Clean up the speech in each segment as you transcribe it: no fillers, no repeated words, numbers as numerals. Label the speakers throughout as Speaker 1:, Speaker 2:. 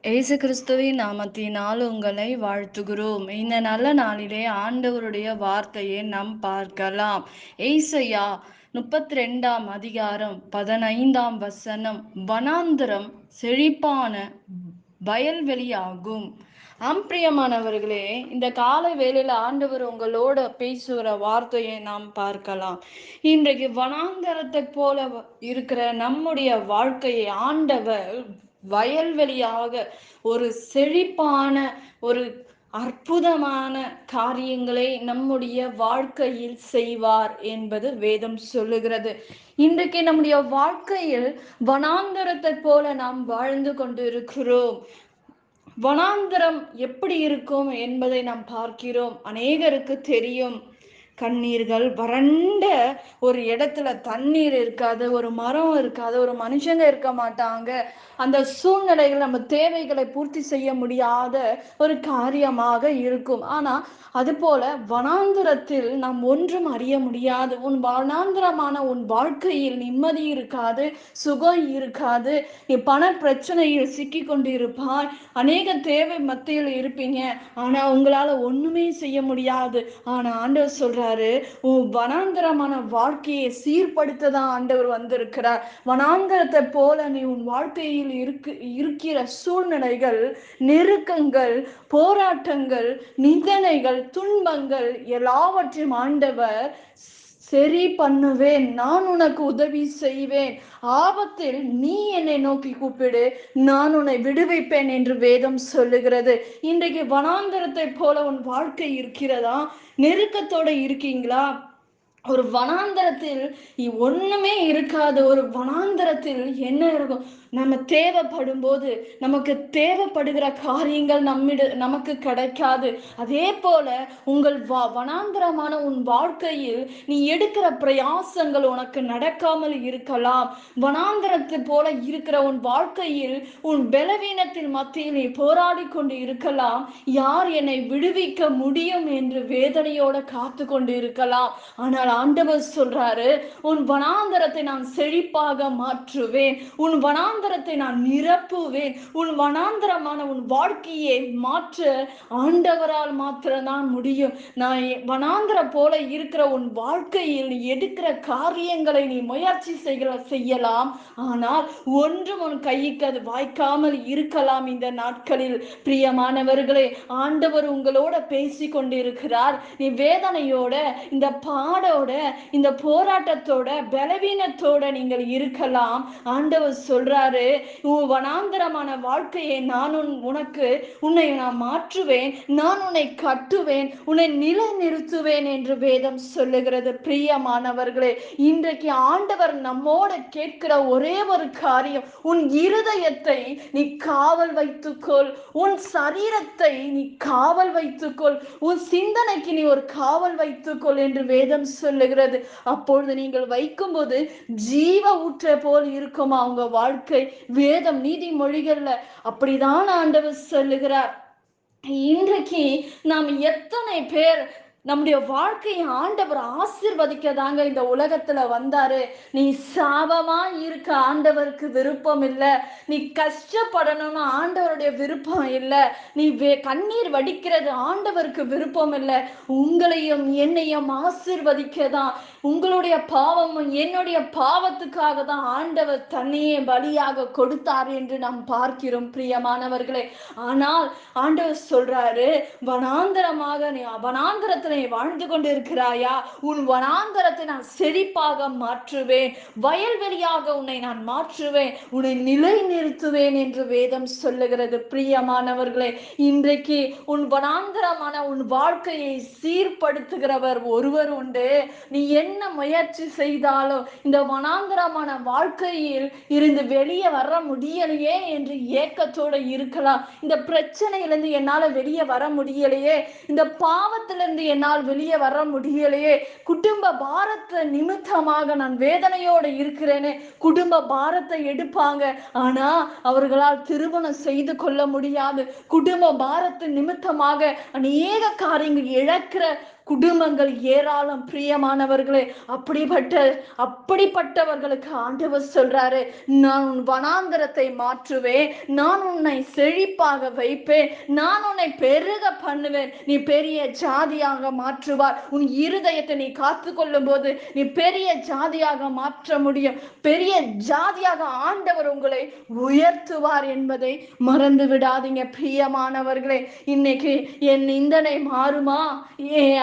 Speaker 1: இயேசு கிறிஸ்துவின் நாமத்தினால் உங்களை வாழ்த்துகிறோம். இந்த நல்ல நாளிலே ஆண்டவருடைய வார்த்தையை நாம் பார்க்கலாம். ஏசாயா 32ஆம் அதிகாரம் 15ஆம் வசனம், வனாந்தரம் செழிப்பான வயல்வெளியாகும். பிரியமானவர்களே, இந்த காலை வேளையில ஆண்டவர் உங்களோட பேசுகிற வார்த்தையை நாம் பார்க்கலாம். இன்றைக்கு வனாந்தரத்தை போல இருக்கிற நம்முடைய வாழ்க்கையை ஆண்டவர் வயல்வெளியாக ஒரு செழிப்பான ஒரு அற்புதமான காரியங்களை நம்முடைய வாழ்க்கையில் செய்வார் என்பது வேதம் சொல்லுகிறது. இன்றைக்கு நம்முடைய வாழ்க்கையில் வனாந்தரத்தை போல நாம் வாழ்ந்து கொண்டு இருக்கிறோம். வனாந்தரம் எப்படி இருக்கும் என்பதை நாம் பார்க்கிறோம். அநேகருக்கு தெரியும், கண்ணீர்கள் வறண்ட ஒரு இடத்துல தண்ணீர் இருக்காது, ஒரு மரம் இருக்காது, ஒரு மனுஷங்க இருக்க மாட்டாங்க. அந்த சூழ்நிலைகள் நம்ம தேவைகளை பூர்த்தி செய்ய முடியாத ஒரு காரியமாக இருக்கும். ஆனா அது போல வனாந்திரத்தில் நாம் ஒன்றும் அறிய முடியாது. உன் வனாந்திரமான உன் வாழ்க்கையில் நிம்மதி இருக்காது, சுகம் இருக்காது. நீ பண பிரச்சனையில் சிக்கி கொண்டு இருப்பாய். அநேக தேவை மத்தியில் இருப்பீங்க. ஆனா உங்களால ஒண்ணுமே செய்ய முடியாது. ஆனா ஆண்டவர் சொல்றாரு, உன் வனாந்தரமான வாழ்க்கையை சீர்படுத்ததான் ஆண்டவர் வந்திருக்கிறார். வனாந்தரத்தை போல நீ உன் வாழ்க்கையில் இருக்கிற சூழ்நிலைகள், நெருக்கங்கள், போராட்டங்கள், நிந்தனைகள், துன்பங்கள் எல்லாவற்றையும் ஆண்டவர் சரி பண்ணுவேன், நான் உனக்கு உதவி செய்வேன், ஆபத்தில் நீ என்னை நோக்கி கூப்பிடு, நான் உன்னை விடுவிப்பேன் என்று வேதம் சொல்லுகிறது. இன்றைக்கு வனாந்தரத்தை போல உன் வாழ்க்கை இருக்கிறதா? நெருக்கத்தோட இருக்கீங்களா? ஒரு வனாந்தரத்தில் ஒண்ணுமே இருக்காது. ஒரு வனாந்தரத்தில் என்ன இருக்கும்? நம்ம தேவைப்படும் போது நமக்கு தேவைப்படுகிற காரியங்கள் நமக்கு கிடைக்காது. அதே போல உங்கள் வனாந்தரமான உன் வாழ்க்கையில் நீ எடுக்கிற பிரயாசங்கள் உனக்கு நடக்காமல் இருக்கலாம். வனாந்தரத்தை போல இருக்கிற உன் வாழ்க்கையில் உன் பலவீனத்தின் மத்தியில் நீ போராடி கொண்டு இருக்கலாம். யார் என்னை விடுவிக்க முடியும் என்று வேதனையோட காத்து கொண்டு இருக்கலாம். ஆனால் ஆண்டவர் சொல்றாரு, உன் வனாந்தரத்தை நான் செழிப்பாக மாற்றுவேன், உன் வனாந்தரத்தை நான் நிரப்புவேன். உன் வனாந்தரமான உன் வாழ்க்கையை மாற்ற ஆண்டவரால் மாத்திரம்தான் முடியும். நான் வனாந்தரம் போல இருக்கிற உன் வாழ்க்கையில் எடுக்கிற காரியங்களை நீ முயற்சி செய்யலாம். ஆனால் ஒன்றும் உன் கைக்கு அது வாய்க்காமல் இருக்கலாம். இந்த நாட்களில் பிரியமானவர்களே, ஆண்டவர் உங்களோட பேசி கொண்டிருக்கிறார். நீ வேதனையோட, இந்த பாடோட, இந்த போராட்டத்தோட, பலவீனத்தோட நீங்கள் இருக்கலாம். ஆண்டவர் சொல்றாரு, உன் வனாந்தரமான வாழ்க்கையை நான் உன்னை நான் மாற்றுவேன், நான் உன்னை கட்டுவேன், உன்னை நிலை நிறுத்துவேன் என்று வேதம் சொல்லுகிறது. பிரியமானவர்களே, இன்றைக்கு ஆண்டவர் நம்மோட கேட்கிற ஒரே ஒரு காரியம், உன் இருதயத்தை நீ காவல் வைத்துக்கொள், உன் சரீரத்தை நீ காவல் வைத்துக்கொள், உன் சிந்தனைக்கு நீ ஒரு காவல் வைத்துக்கொள் என்று வேதம் சொல்லுகிறது. அப்பொழுது நீங்கள் வைக்கும்போது ஜீவ ஊற்றை போல் இருக்குமா உங்க வாழ்க்கை? வேதம் நீதிமொழிகள்ல அப்படிதான் ஆண்டவர் சொல்லுகிறார். இன்றைக்கு நாம் எத்தனை பேர் நம்முடைய வாழ்க்கையை ஆண்டவர் ஆசீர்வதிக்கதாங்க இந்த உலகத்துல வந்தாரு. நீ சாபமா இருக்க ஆண்டவருக்கு விருப்பம் இல்லை. நீ கஷ்டப்படணும்னு ஆண்டவருடைய விருப்பம் இல்லை. நீ கண்ணீர் வடிக்கிறது ஆண்டவருக்கு விருப்பம் இல்லை. உங்களையும் என்னையும் ஆசீர்வதிக்கதான், உங்களுடைய பாவமும் என்னுடைய பாவத்துக்காக தான் ஆண்டவர் தன்னையே பலியாக கொடுத்தார் என்று நாம் பார்க்கிறோம். பிரியமானவர்களே, ஆனால் ஆண்டவர் சொல்றாரு, வனாந்தரத்தில் வாழ்ந்து கொண்டு இருக்கிறாயா? உன் வனாந்தரத்தை நான் செழிப்பாக மாற்றுவேன், வயல்வெளியாக உன்னை நான் மாற்றுவேன், உன்னை நிலை நிறுத்துவேன் என்று வேதம் சொல்லுகிறது. பிரியமானவர்களே, இன்றைக்கு உன் வனாந்தரமான உன் வாழ்க்கையை சீர்படுத்துகிறவர் ஒருவர் உண்டு. நீ என்ன முயற்சி செய்தாலும் இந்த வனாந்தரமான வாழ்க்கையில் இருந்து வெளியே வர முடியலையே என்று ஏக்கத்தோடு இருக்கலாம். இந்த பிரச்சனையிலிருந்து என்னால வெளியே வர முடியலையே, இந்த பாவத்திலிருந்து என்னால் வெளியே வர முடியலையே, குடும்ப பாரத்தை நிமித்தமாக நான் வேதனையோடு இருக்கிறேனே. குடும்ப பாரத்தை எடுப்பாங்க, ஆனா அவர்களால் திருமணம் செய்து கொள்ள முடியாது. குடும்ப பாரத்தின் நிமித்தமாக அநேக காரியங்கள் இழக்கிற குடும்பங்கள் ஏராளம் பிரியமானவர்களே. அப்படிப்பட்டவர்களுக்கு ஆண்டவர் சொல்றாரு, நான் உன் வனாந்தரத்தை மாற்றுவேன், நான் உன்னை செழிப்பாக வைப்பேன், நான் உன்னை பெருக பண்ணுவேன், நீ பெரிய ஜாதியாக மாற்றுவார். உன் இருதயத்தை நீ காத்து கொள்ளும் போது நீ பெரிய ஜாதியாக மாற்ற முடியும். பெரிய ஜாதியாக ஆண்டவர் உங்களை உயர்த்துவார் என்பதை மறந்து விடாதீங்க பிரியமானவர்களே. இன்னைக்கு என் நிந்தனை மாறுமா, என்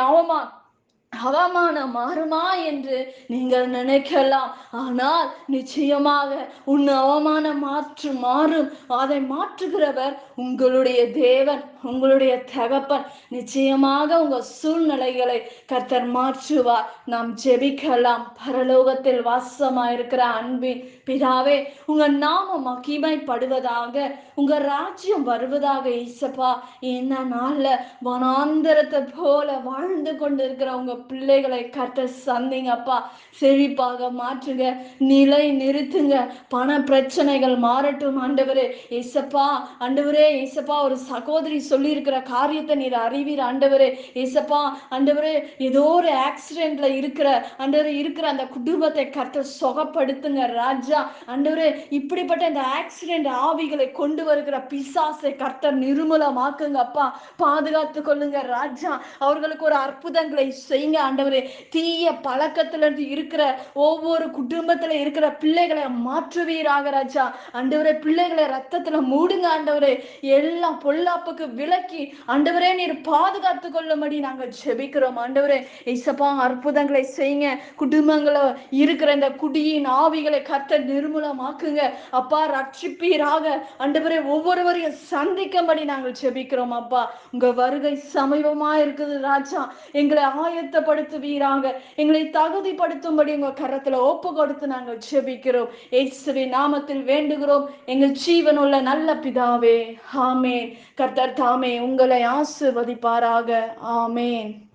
Speaker 1: அவமானம் மாறுமா என்று நீங்கள் நினைக்கலாம். ஆனால் நிச்சயமாக உன் அவமானம் மாறும். அதை மாற்றுகிறவர் உங்களுடைய தேவன், உங்களுடைய தகப்பன். நிச்சயமாக உங்க சூழ்நிலைகளை கர்த்தர் மாற்றுவார். நாம் ஜெபிக்கலாம். பரலோகத்தில் வாசமாயிருக்கிற அன்பின் பிதாவே, உங்க நாமம் மகிமைப்படுவதாக, உங்க ராஜ்யம் வருவதாக. இயேசப்பா, இந்த நாள்ல வனாந்தரத்தை போல வாழ்ந்து கொண்டிருக்கிற உங்க பிள்ளைகளை கர்த்தர் சந்திங்கப்பா, செழிப்பாக மாற்றுங்க, நிலை நிறுத்துங்க, பண பிரச்சனைகள் மாறட்டும் ஆண்டவரே. ஏசப்பா, ஆண்டவரே, ஏசப்பா, ஒரு சகோதரி சொல்லி இருக்கிற காரியத்தை நீர் அறிவீர் ஆண்டவரே. ஏசப்பா, ஆண்டவரே, ஏதோ ஒரு ஆக்சிடென்ட்ல இருக்கிற அந்த குடும்பத்தை கர்த்தர் சுகப்படுத்துங்க ராஜா. ஆண்டவரே, இப்படிப்பட்ட இந்த ஆக்சிடென்ட் ஆவிகளை கொண்டு வருகிற பிசாசை கர்த்தர் நிர்மூலமாக்குங்க அப்பா, பாதுகாத்து கொள்ளுங்க ராஜா. அவர்களுக்கு ஒரு அற்புதங்களை செய்யுங்க ஆண்டவரே. தீய பழக்கத்திலிருந்து இருக்கிற ஒவ்வொரு குடும்பத்துல இருக்கிற பிள்ளைகளை மாற்றுவீராக ராஜா. ஆண்டவரே, பிள்ளைகளை ரத்தத்துல மூடுங்க ஆண்டவரே. எல்லாம் பொல்லாப்புக்கு விலக்கி ஆண்டவரே நீர் பாதுகாத்து கொள்ளும்படி நாங்கள் ஜெபிக்கிறோம் ஆண்டவரே. இசப்பா, அற்புதங்களை செய்யுங்க. குடும்பங்கள இருக்கிற இந்த குடியின் ஆவிகளை கர்த்தர் நிர்மூலமாக்குங்க அப்பா, ரட்சிப்பீராக ஆண்டவரே. ஒவ்வொருவரையும் சந்திக்கும்படி நாங்கள் ஜெபிக்கிறோம் அப்பா. உங்க வருகை சமீபமா இருக்குது ராஜா. எங்களை ஆயத்தப்படுத்துவீராக, எங்களை தகுதிப்படுத்தும்படி உங்க கரத்துல ஒப்பு கொடுத்து நாங்கள் ஜெபிக்கிறோம். இயேசுவின் நாமத்தில் வேண்டுகிறோம் எங்கள் ஜீவனுள்ள நல்ல பிதாவே, ஆமேன். கர்த்தர் தாமே உங்களை ஆசீர்வதிப்பாராக. ஆமேன்.